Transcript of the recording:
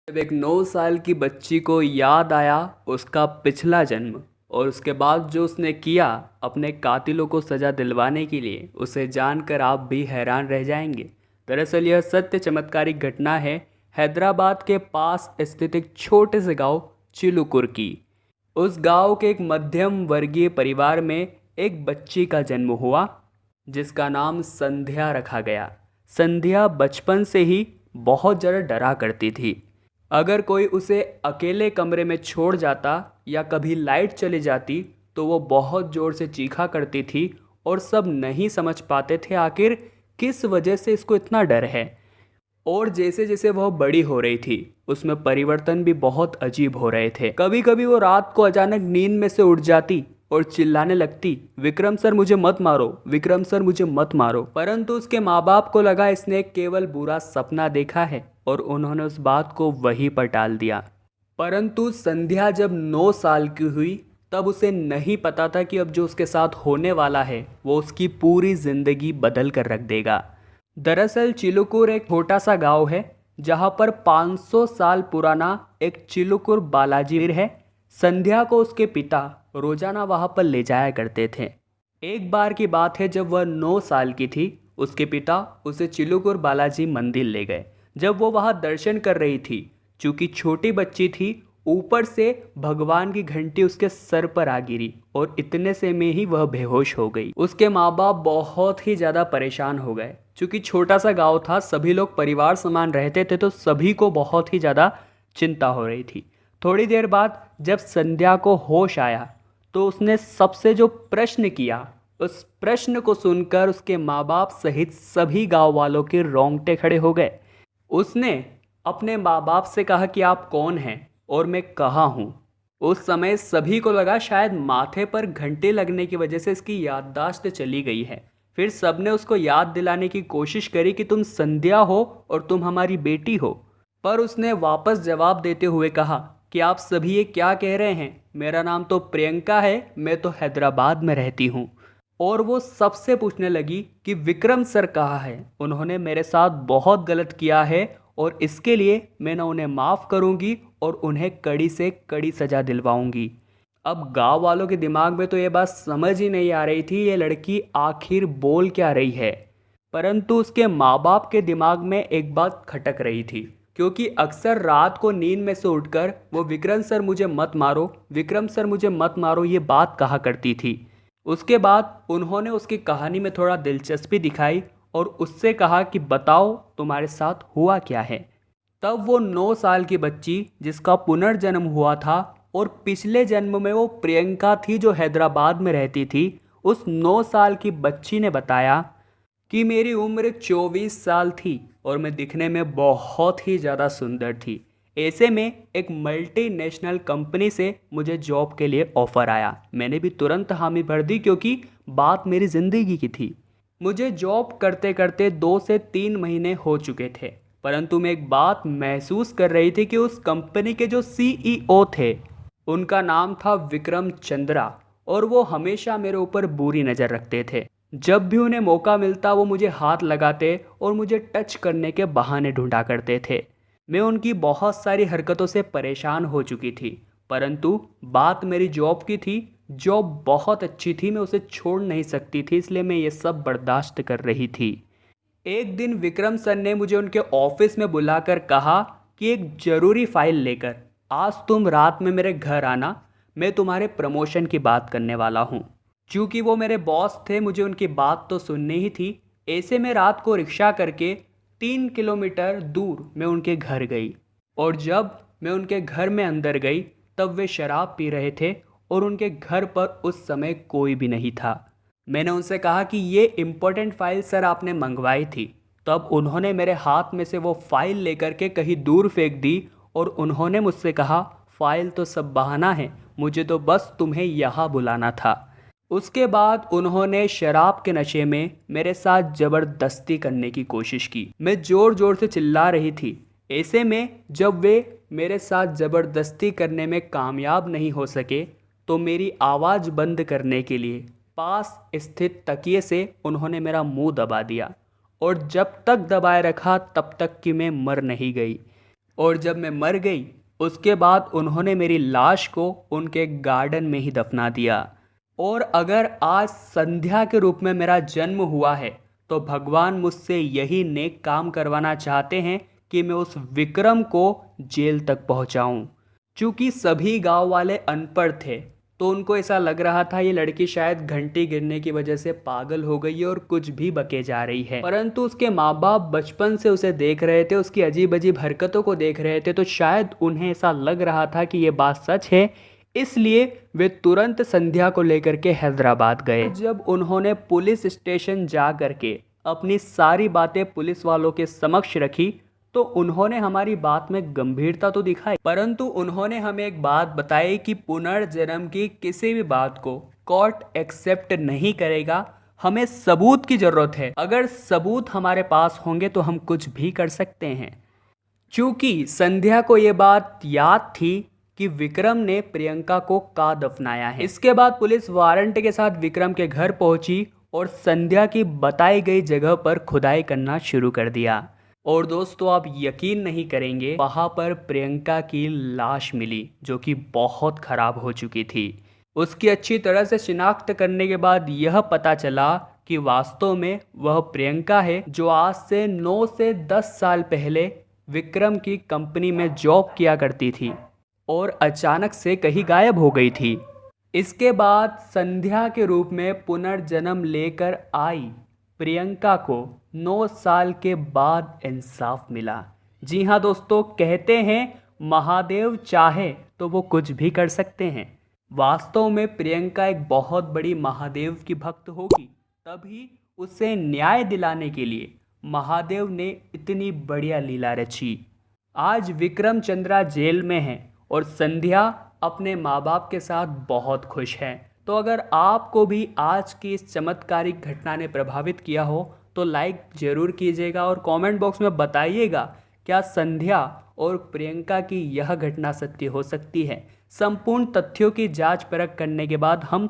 जब एक 9 साल की बच्ची को याद आया उसका पिछला जन्म और उसके बाद जो उसने किया अपने कातिलों को सज़ा दिलवाने के लिए, उसे जानकर आप भी हैरान रह जाएंगे। दरअसल यह सत्य चमत्कारिक घटना है हैदराबाद के पास स्थित एक छोटे से गांव चिलुकुर की। उस गांव के एक मध्यम वर्गीय परिवार में एक बच्ची का जन्म हुआ जिसका नाम संध्या रखा गया। संध्या बचपन से ही बहुत ज़्यादा डरा करती थी। अगर कोई उसे अकेले कमरे में छोड़ जाता या कभी लाइट चली जाती तो वो बहुत ज़ोर से चीखा करती थी और सब नहीं समझ पाते थे आखिर किस वजह से इसको इतना डर है। और जैसे जैसे वह बड़ी हो रही थी उसमें परिवर्तन भी बहुत अजीब हो रहे थे। कभी कभी वो रात को अचानक नींद में से उठ जाती और चिल्लाने लगती, विक्रम सर मुझे मत मारो, विक्रम सर मुझे मत मारो। परंतु उसके माँ बाप को लगा इसने केवल बुरा सपना देखा है और उन्होंने उस बात को वहीं पर टाल दिया। परंतु संध्या जब 9 साल की हुई तब उसे नहीं पता था कि अब जो उसके साथ होने वाला है वो उसकी पूरी जिंदगी बदल कर रख देगा। दरअसल चिलुकुर एक छोटा सा गांव है जहां पर 500 साल पुराना एक चिलुकुर बालाजी मंदिर है। संध्या को उसके पिता रोजाना वहां पर ले जाया करते थे। एक बार की बात है जब वह 9 साल की थी, उसके पिता उसे चिलुकुर बालाजी मंदिर ले गए। जब वो वहां दर्शन कर रही थी, चूंकि छोटी बच्ची थी, ऊपर से भगवान की घंटी उसके सर पर आ गिरी और इतने से में ही वह बेहोश हो गई। उसके माँ बाप बहुत ही ज़्यादा परेशान हो गए। चूंकि छोटा सा गांव था, सभी लोग परिवार समान रहते थे, तो सभी को बहुत ही ज़्यादा चिंता हो रही थी। थोड़ी देर बाद जब संध्या को होश आया तो उसने सबसे जो प्रश्न किया, उस प्रश्न को सुनकर उसके माँ बाप सहित सभी गांव वालों के रोंगटे खड़े हो गए। उसने अपने माँ बाप से कहा कि आप कौन हैं और मैं कहाँ हूँ। उस समय सभी को लगा शायद माथे पर घंटे लगने की वजह से इसकी याददाश्त चली गई है। फिर सबने उसको याद दिलाने की कोशिश करी कि तुम संध्या हो और तुम हमारी बेटी हो। पर उसने वापस जवाब देते हुए कहा कि आप सभी ये क्या कह रहे हैं, मेरा नाम तो प्रियंका है, मैं तो हैदराबाद में रहती हूँ। और वो सबसे पूछने लगी कि विक्रम सर कहाँ है, उन्होंने मेरे साथ बहुत गलत किया है और इसके लिए मैं ना उन्हें माफ़ करूँगी और उन्हें कड़ी से कड़ी सज़ा दिलवाऊंगी। अब गांव वालों के दिमाग में तो ये बात समझ ही नहीं आ रही थी ये लड़की आखिर बोल क्या रही है। परंतु उसके माँ बाप के दिमाग में एक बात खटक रही थी, क्योंकि अक्सर रात को नींद में से उठकर वो विक्रम सर मुझे मत मारो, विक्रम सर मुझे मत मारो ये बात कहा करती थी। उसके बाद उन्होंने उसकी कहानी में थोड़ा दिलचस्पी दिखाई और उससे कहा कि बताओ तुम्हारे साथ हुआ क्या है। तब वो 9 साल की बच्ची जिसका पुनर्जन्म हुआ था और पिछले जन्म में वो प्रियंका थी जो हैदराबाद में रहती थी, उस 9 साल की बच्ची ने बताया कि मेरी उम्र 24 साल थी और मैं दिखने में बहुत ही ज़्यादा सुंदर थी। ऐसे में एक मल्टीनेशनल कंपनी से मुझे जॉब के लिए ऑफ़र आया। मैंने भी तुरंत हामी भर दी क्योंकि बात मेरी ज़िंदगी की थी। मुझे जॉब करते करते 2 से 3 महीने हो चुके थे, परंतु मैं एक बात महसूस कर रही थी कि उस कंपनी के जो सीईओ थे उनका नाम था विक्रम चंद्रा और वो हमेशा मेरे ऊपर बुरी नज़र रखते थे। जब भी उन्हें मौका मिलता वो मुझे हाथ लगाते और मुझे टच करने के बहाने ढूंढा करते थे। मैं उनकी बहुत सारी हरकतों से परेशान हो चुकी थी, परंतु बात मेरी जॉब की थी। जॉब बहुत अच्छी थी, मैं उसे छोड़ नहीं सकती थी, इसलिए मैं ये सब बर्दाश्त कर रही थी। एक दिन विक्रम सर ने मुझे उनके ऑफिस में बुलाकर कहा कि एक ज़रूरी फाइल लेकर आज तुम रात में मेरे घर आना, मैं तुम्हारे प्रमोशन की बात करने वाला हूँ। चूँकि वो मेरे बॉस थे, मुझे उनकी बात तो सुननी ही थी। ऐसे में रात को रिक्शा करके 3 किलोमीटर दूर मैं उनके घर गई और जब मैं उनके घर में अंदर गई तब वे शराब पी रहे थे और उनके घर पर उस समय कोई भी नहीं था। मैंने उनसे कहा कि ये इम्पोर्टेंट फाइल सर आपने मंगवाई थी। तब उन्होंने मेरे हाथ में से वो फाइल लेकर के कहीं दूर फेंक दी और उन्होंने मुझसे कहा फाइल तो सब बहाना है, मुझे तो बस तुम्हें यहाँ बुलाना था। उसके बाद उन्होंने शराब के नशे में मेरे साथ ज़बरदस्ती करने की कोशिश की। मैं ज़ोर ज़ोर से चिल्ला रही थी। ऐसे में जब वे मेरे साथ ज़बरदस्ती करने में कामयाब नहीं हो सके तो मेरी आवाज़ बंद करने के लिए पास स्थित तकिए से उन्होंने मेरा मुंह दबा दिया और जब तक दबाए रखा तब तक कि मैं मर नहीं गई। और जब मैं मर गई उसके बाद उन्होंने मेरी लाश को उनके गार्डन में ही दफना दिया। और अगर आज संध्या के रूप में मेरा जन्म हुआ है तो भगवान मुझसे यही नेक काम करवाना चाहते हैं कि मैं उस विक्रम को जेल तक पहुंचाऊं। चूंकि सभी गांव वाले अनपढ़ थे तो उनको ऐसा लग रहा था ये लड़की शायद घंटी गिरने की वजह से पागल हो गई है और कुछ भी बके जा रही है। परंतु उसके माँ बाप बचपन से उसे देख रहे थे, उसकी अजीब अजीब हरकतों को देख रहे थे, तो शायद उन्हें ऐसा लग रहा था कि ये बात सच है। इसलिए वे तुरंत संध्या को लेकर के हैदराबाद गए। जब उन्होंने पुलिस स्टेशन जा करके अपनी सारी बातें पुलिस वालों के समक्ष रखी तो उन्होंने हमारी बात में गंभीरता तो दिखाई, परंतु उन्होंने हमें एक बात बताई कि पुनर्जन्म की किसी भी बात को कोर्ट एक्सेप्ट नहीं करेगा। हमें सबूत की जरूरत है। अगर सबूत हमारे पास होंगे तो हम कुछ भी कर सकते हैं। चूंकि संध्या को ये बात याद थी कि विक्रम ने प्रियंका को का दफनाया है। इसके बाद पुलिस वारंट के साथ विक्रम के घर पहुंची और संध्या की बताई गई जगह पर खुदाई करना शुरू कर दिया। और दोस्तों आप यकीन नहीं करेंगे, वहां पर प्रियंका की लाश मिली जो कि बहुत खराब हो चुकी थी। उसकी अच्छी तरह से शिनाख्त करने के बाद यह पता चला कि वास्तव में वह प्रियंका है जो आज से 9 से 10 साल पहले विक्रम की कंपनी में जॉब किया करती थी और अचानक से कहीं गायब हो गई थी। इसके बाद संध्या के रूप में पुनर्जन्म लेकर आई प्रियंका को 9 साल के बाद इंसाफ मिला। जी हाँ दोस्तों, कहते हैं महादेव चाहे तो वो कुछ भी कर सकते हैं। वास्तव में प्रियंका एक बहुत बड़ी महादेव की भक्त होगी, तभी उसे न्याय दिलाने के लिए महादेव ने इतनी बढ़िया लीला रची। आज विक्रम चंद्रा जेल में है और संध्या अपने माँ बाप के साथ बहुत खुश है। तो अगर आपको भी आज की इस चमत्कारिक घटना ने प्रभावित किया हो तो लाइक ज़रूर कीजिएगा और कमेंट बॉक्स में बताइएगा क्या संध्या और प्रियंका की यह घटना सत्य हो सकती है। संपूर्ण तथ्यों की जांच परख करने के बाद हम